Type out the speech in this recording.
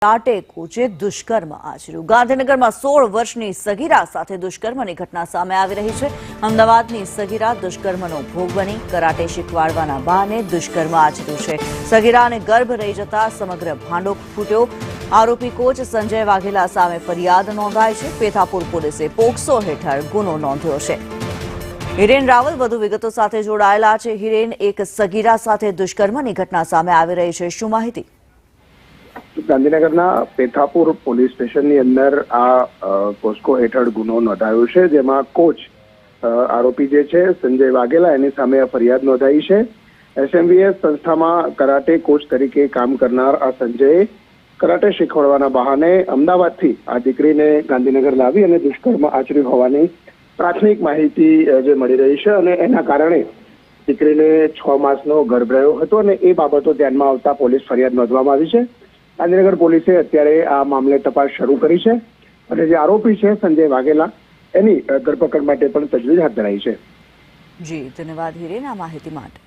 Karate કોચે દુષ્કર્મ આચર્યું। ગાંધીનગરમાં 16 વર્ષની સગીરા સાથે દુષ્કર્મની ઘટના સામે આવી રહી છે। અમદાવાદની સગીરા દુષ્કર્મનો ભોગ બની કરાટે શીખવાડવાના બહાને દુષ્કર્મ આચર્યું છે। સગીરાને ગર્ભ રહી જતા સમગ્ર ભાંડો ફૂટ્યો। આરોપી કોચ સંજય વાઘેલા સામે ફરિયાદ નોંધાઈ છે। પેથાપુર પોલીસે પોક્સો હેઠળ ગુનો નોંધ્યો છે। હિરેન રાવલ વધુ વિગતો સાથે જોડાયેલા છે। હિરેન, એક સગીરા સાથે દુષ્કર્મની ઘટના સામે આવી રહી છે, શું માહિતી? ગાંધીનગરના પેથાપુર પોલીસ સ્ટેશનની અંદર આ પોસ્કો હેઠળ ગુનો નોંધાયો છે, જેમાં કોચ આરોપી જે છે સંજય વાઘેલા એની સામે ફરિયાદ નોંધાઈ છે। એસએમવીએસ સંસ્થામાં કરાટે કોચ તરીકે કામ કરનાર આ સંજયે કરાટે શીખવાડવાના બહાને અમદાવાદથી આ દીકરીને ગાંધીનગર લાવી અને દુષ્કર્મ આચર્યું હોવાની પ્રાથમિક માહિતી જે મળી રહી છે અને એના કારણે દીકરીને 6 માસનો ગર્ભ રહ્યો હતો અને એ બાબતો ધ્યાનમાં આવતા પોલીસ ફરિયાદ નોંધવામાં આવી છે। ગાંધીનગર પોલીસે અત્યારે આ મામલે તપાસ શરૂ કરી છે અને જે આરોપી છે સંજય વાઘેલા એની ધરપકડ માટે પણ તજવીજ હાથ ધરાઈ છે। જી, ધન્યવાદ હિરેન આ માહિતી માટે।